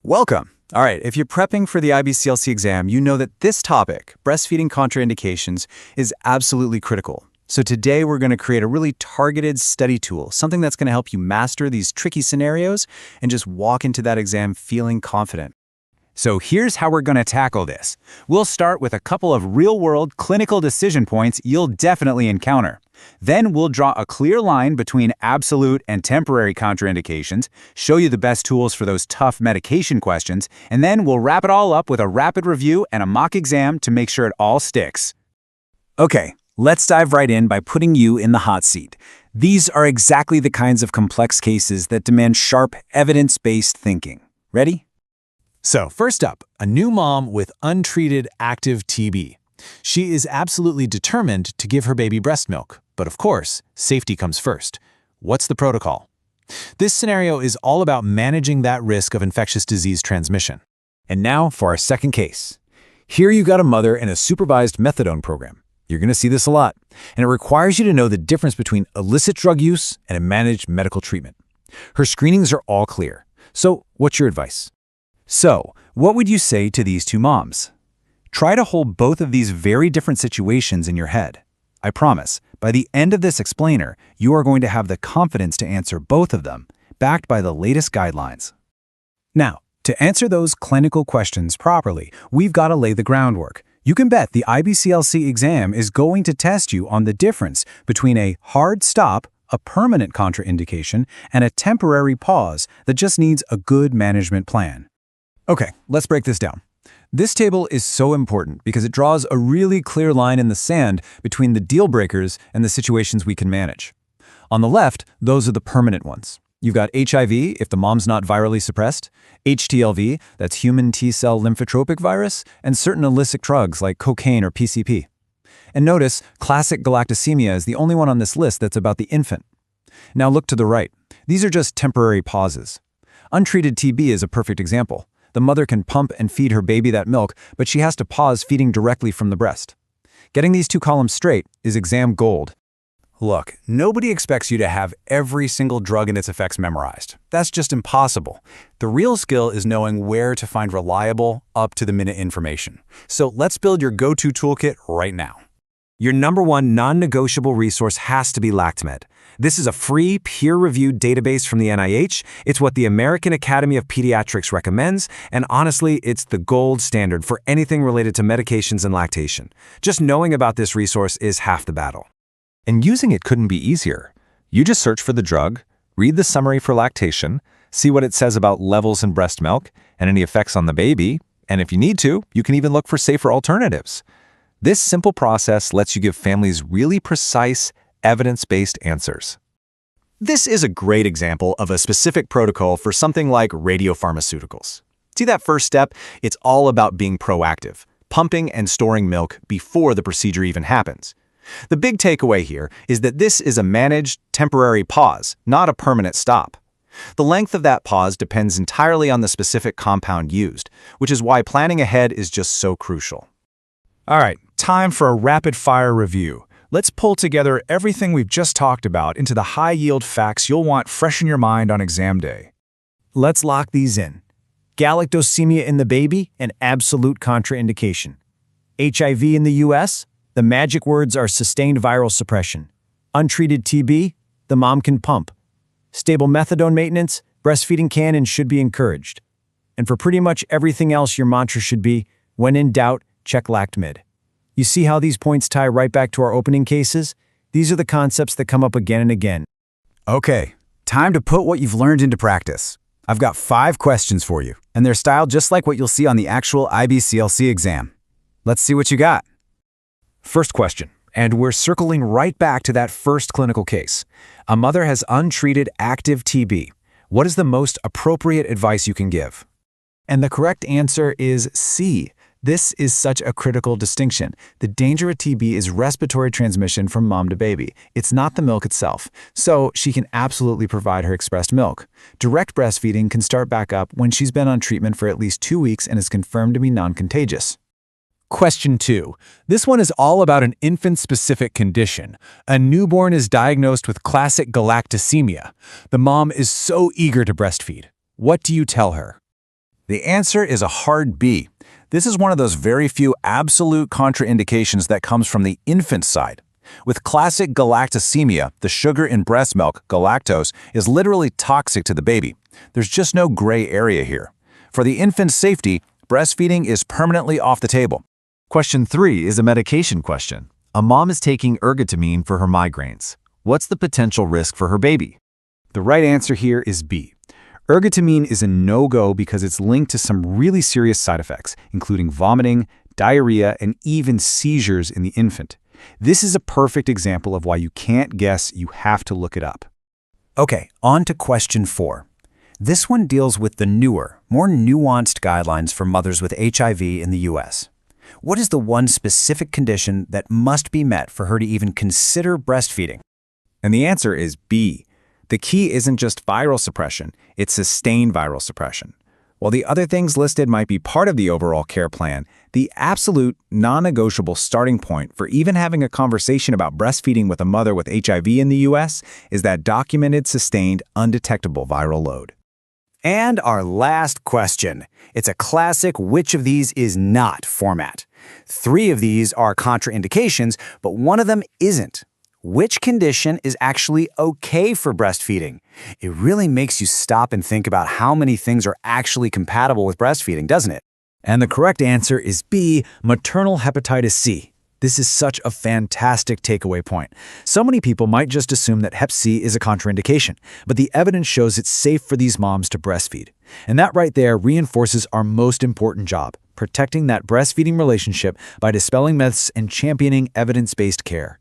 Welcome. All right, if you're prepping for the IBCLC exam, you know that this topic, breastfeeding contraindications, is absolutely critical. So today we're going to create a really targeted study tool, something that's going to help you master these tricky scenarios and just walk into that exam feeling confident. So here's how we're going to tackle this. We'll start with a couple of real-world clinical decision points you'll definitely encounter. Then we'll draw a clear line between absolute and temporary contraindications, show you the best tools for those tough medication questions, and then we'll wrap it all up with a rapid review and a mock exam to make sure it all sticks. Okay, let's dive right in by putting you in the hot seat. These are exactly the kinds of complex cases that demand sharp, evidence-based thinking. Ready? So, first up, a new mom with untreated active TB. She is absolutely determined to give her baby breast milk, but of course, safety comes first. What's the protocol? This scenario is all about managing that risk of infectious disease transmission. And now for our second case. Here you got a mother in a supervised methadone program. You're going to see this a lot, and it requires you to know the difference between illicit drug use and a managed medical treatment. Her screenings are all clear. So, what's your advice? So, what would you say to these two moms? Try to hold both of these very different situations in your head. I promise, by the end of this explainer, you are going to have the confidence to answer both of them, backed by the latest guidelines. Now, to answer those clinical questions properly, we've got to lay the groundwork. You can bet the IBCLC exam is going to test you on the difference between a hard stop, a permanent contraindication, and a temporary pause that just needs a good management plan. Okay, let's break this down. This table is so important because it draws a really clear line in the sand between the deal breakers and the situations we can manage. On the left, those are the permanent ones. You've got HIV if the mom's not virally suppressed, HTLV, that's human T-cell lymphotropic virus, and certain illicit drugs like cocaine or PCP. And notice, classic galactosemia is the only one on this list that's about the infant. Now look to the right. These are just temporary pauses. Untreated TB is a perfect example. The mother can pump and feed her baby that milk, but she has to pause feeding directly from the breast. Getting these two columns straight is exam gold. Look, nobody expects you to have every single drug and its effects memorized. That's just impossible. The real skill is knowing where to find reliable, up-to-the-minute information. So let's build your go-to toolkit right now. Your number one non-negotiable resource has to be LactMed. This is a free, peer-reviewed database from the NIH. It's what the American Academy of Pediatrics recommends, and honestly, it's the gold standard for anything related to medications and lactation. Just knowing about this resource is half the battle. And using it couldn't be easier. You just search for the drug, read the summary for lactation, see what it says about levels in breast milk and any effects on the baby, and if you need to, you can even look for safer alternatives. This simple process lets you give families really precise, evidence-based answers. This is a great example of a specific protocol for something like radiopharmaceuticals. See that first step? It's all about being proactive, pumping and storing milk before the procedure even happens. The big takeaway here is that this is a managed, temporary pause, not a permanent stop. The length of that pause depends entirely on the specific compound used, which is why planning ahead is just so crucial. All right, time for a rapid-fire review. Let's pull together everything we've just talked about into the high-yield facts you'll want fresh in your mind on exam day. Let's lock these in. Galactosemia in the baby, an absolute contraindication. HIV in the U.S., the magic words are sustained viral suppression. Untreated TB, the mom can pump. Stable methadone maintenance, breastfeeding can and should be encouraged. And for pretty much everything else, your mantra should be, when in doubt, check LactMed. You see how these points tie right back to our opening cases? These are the concepts that come up again and again. Okay, time to put what you've learned into practice. I've got 5 questions for you, and they're styled just like what you'll see on the actual IBCLC exam. Let's see what you got. First question, and we're circling right back to that first clinical case. A mother has untreated active TB. What is the most appropriate advice you can give? And the correct answer is C. This is such a critical distinction. The danger of TB is respiratory transmission from mom to baby. It's not the milk itself. So she can absolutely provide her expressed milk. Direct breastfeeding can start back up when she's been on treatment for at least 2 weeks and is confirmed to be non-contagious. Question 2. This one is all about an infant-specific condition. A newborn is diagnosed with classic galactosemia. The mom is so eager to breastfeed. What do you tell her? The answer is a hard B. This is one of those very few absolute contraindications that comes from the infant side. With classic galactosemia, the sugar in breast milk, galactose, is literally toxic to the baby. There's just no gray area here. For the infant's safety, breastfeeding is permanently off the table. Question 3 is a medication question. A mom is taking ergotamine for her migraines. What's the potential risk for her baby? The right answer here is B. Ergotamine is a no-go because it's linked to some really serious side effects, including vomiting, diarrhea, and even seizures in the infant. This is a perfect example of why you can't guess, you have to look it up. Okay, on to question 4. This one deals with the newer, more nuanced guidelines for mothers with HIV in the U.S. What is the one specific condition that must be met for her to even consider breastfeeding? And the answer is B. The key isn't just viral suppression, it's sustained viral suppression. While the other things listed might be part of the overall care plan, the absolute, non-negotiable starting point for even having a conversation about breastfeeding with a mother with HIV in the U.S. is that documented, sustained, undetectable viral load. And our last question. It's a classic which of these is not format. 3 of these are contraindications, but one of them isn't. Which condition is actually okay for breastfeeding? It really makes you stop and think about how many things are actually compatible with breastfeeding, doesn't it? And the correct answer is B, maternal hepatitis C. This is such a fantastic takeaway point. So many people might just assume that Hep C is a contraindication, but the evidence shows it's safe for these moms to breastfeed. And that right there reinforces our most important job, protecting that breastfeeding relationship by dispelling myths and championing evidence-based care.